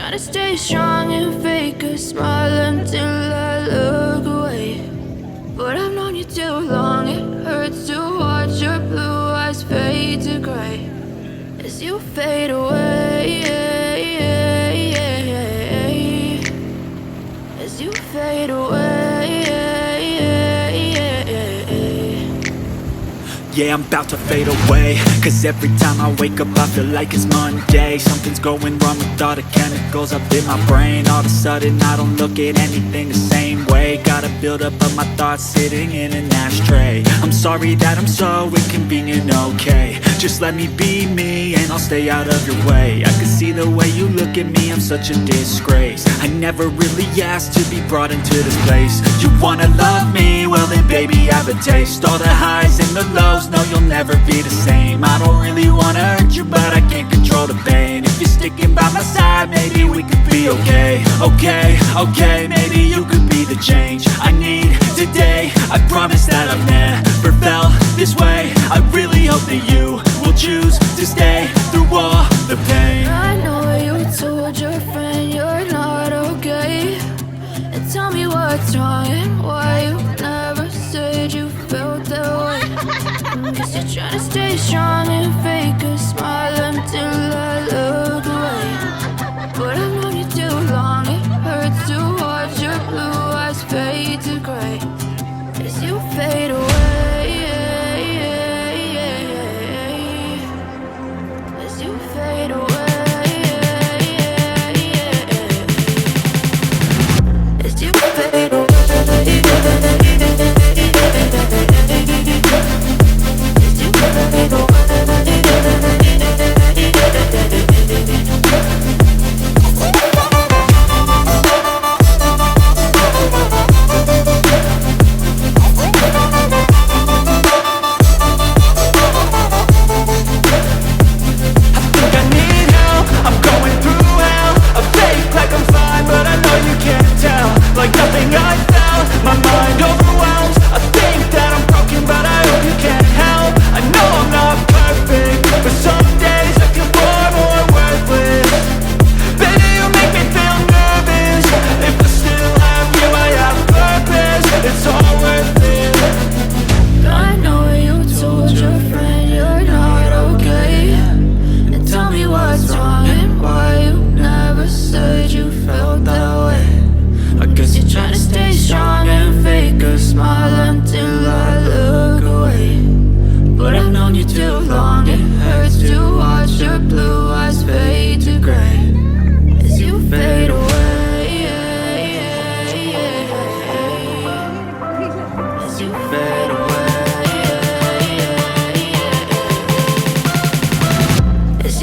trying to stay strong and fake a smile until I look away. But I've known you too long, it hurts to watch your blue eyes fade to gray as you fade away, as you fade away. Yeah, I'm about to fade away, cause every time I wake up I feel like it's Monday. Something's going wrong with all the chemicals up in my brain. All of a sudden I don't look at anything the same way. Gotta build up of my thoughts sitting in an ashtray. I'm sorry that I'm so inconvenient, okay. Just let me be me and I'll stay out of your way. I can see the way you look at me, I'm such a disgrace. I never really asked to be brought into this place. You wanna love me? Well then baby have a taste. All the highs and the lows, no, you'll never be the same. I don't really wanna hurt you, but I can't control the pain. If you're sticking by my side, maybe we could be okay. Okay, maybe you could be the change I need today. I promise that I've never felt this way. I really hope that you will choose to stay through all the pain. I know you told your friend you're not okay, and tell me what's wrong and why you never said you felt that way. Guess you're trying to stay strong and fake a smile until I look away. But I've known you too long, it hurts to watch your blue eyes fade to gray as you fade away, as you fade away, as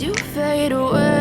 you fade away.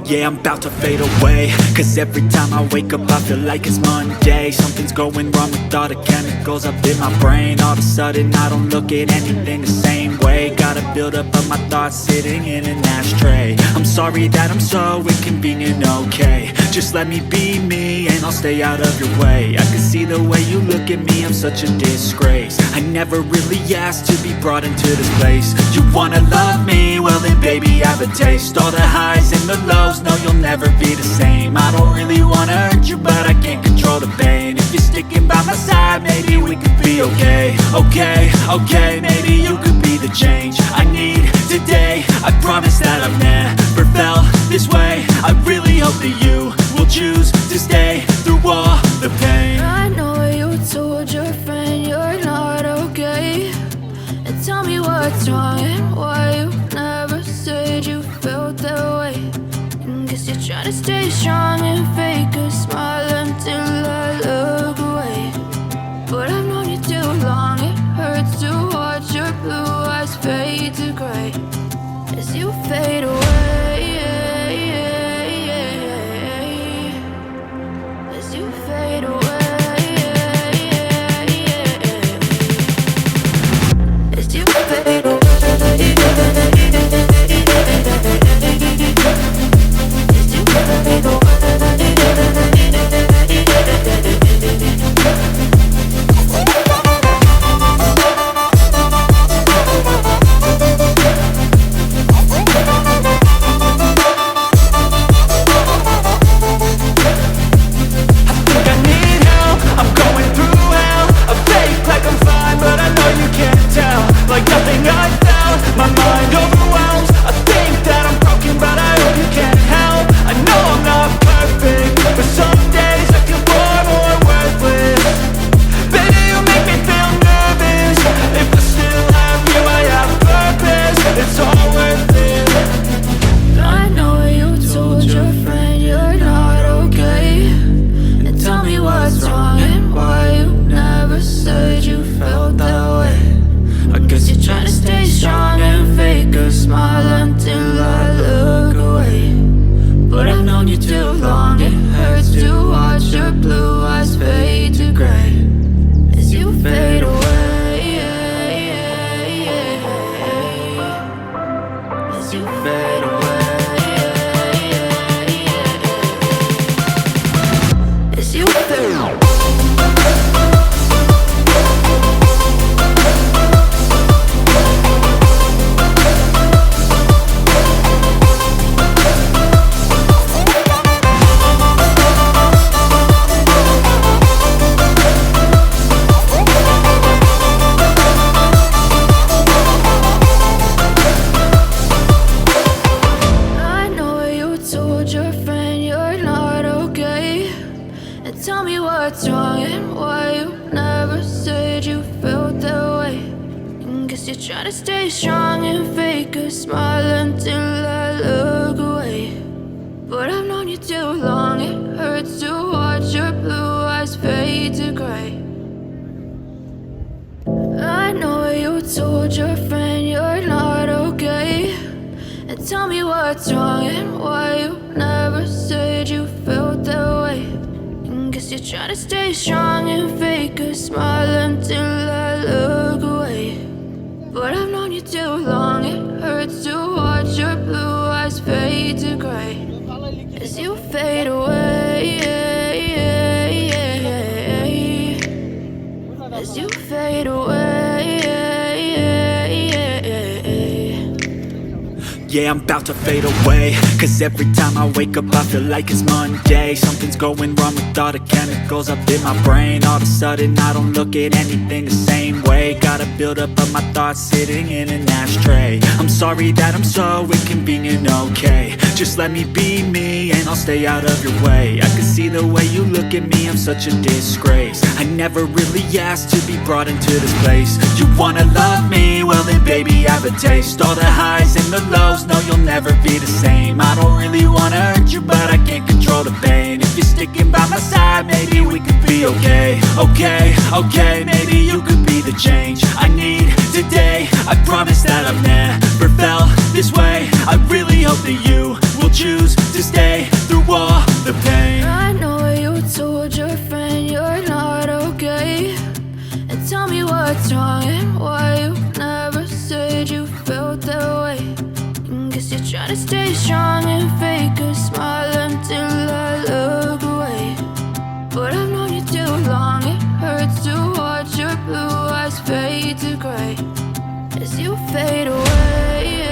Yeah, I'm about to fade away, cause every time I wake up I feel like it's Monday. Something's going wrong with all the chemicals up in my brain. All of a sudden I don't look at anything the same way. Gotta build up of my thoughts sitting in an ashtray. I'm sorry that I'm so inconvenient, okay. Just let me be me and I'll stay out of your way. I can see the way you look at me, I'm such a disgrace. I never really asked to be brought into this place. You wanna love me? Well then baby, have a taste. All the highs and the lows, no you'll never be the same. I don't really wanna hurt you, but I can't control the pain. If you're sticking by my side, maybe we could be okay. Okay, maybe you could be the change I need today. I promise that I've never felt this way. I really hope that you will choose to stay through all the pain. I know you told your friend you're not okay, and tell me what's wrong and why you never said you felt that way. And guess you're trying to stay strong and fake a smile until I look away. But I've known you too long, it hurts to watch your blue eyes fade to gray as you fade away. As you fade away. As you fade away. As you fade away. Tell me what's wrong and why you never said you felt that way. And guess you're trying to stay strong and fake a smile until I look away. But I've known you too long, it hurts to watch your blue eyes fade to gray. I know you told your friend you're not okay, and tell me what's wrong and why you never said you felt that way. And guess you're trying to stay strong and fake a smile until I look away. But I've known you too long, it hurts to watch your blue eyes fade to gray as you fade away. As you fade away. Yeah, I'm about to fade away, cause every time I wake up I feel like it's Monday. Something's going wrong with all the chemicals up in my brain. All of a sudden I don't look at anything the same way. Gotta build up of my thoughts sitting in an ashtray. I'm sorry that I'm so inconvenient, okay. Just let me be me and I'll stay out of your way. I can see the way you look at me, I'm such a disgrace. I never really asked to be brought into this place. You wanna love me? Well then baby, have a taste. All the highs and the lows, no you'll never be the same. I don't really wanna hurt you, but I can't control the pain. If you're sticking by my side, maybe we could be okay. Okay, maybe you could be the change I need today. I promise that I've never felt this way. I really hope that you will choose to stay through all the pain. I know you told your friend you're not okay, and tell me what's wrong and why you never said you felt that way. And guess you're trying to stay strong and fake a smile until I look fade away,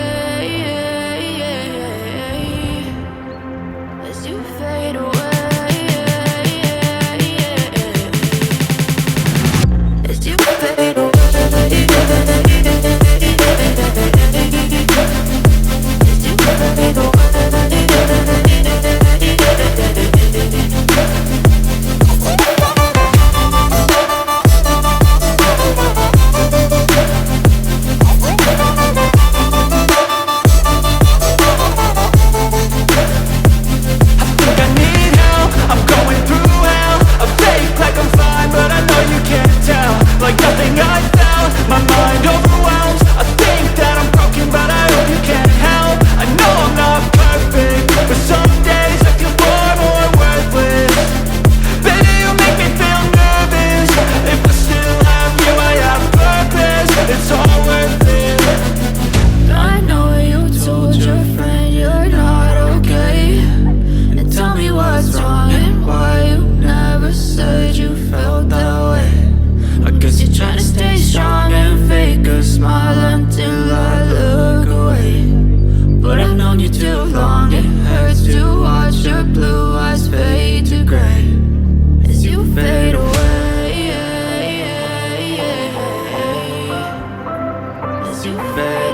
as you fade away, as you fade away, as you fade away. Like nothing I found, my mind overwhelms. I think that I'm broken, but I hope you can't help. I know I'm not perfect, but some days I feel far more worthless. Baby, you make me feel nervous. If I still have you, I have purpose. It's all worth it. I know you told your friend you're not okay, and tell me what's wrong and why you never said you felt that way. I guess you're trying to stay strong and fake a smile until I look away. But I've known you too long, it hurts to watch your blue eyes fade to gray as you fade away, as you fade.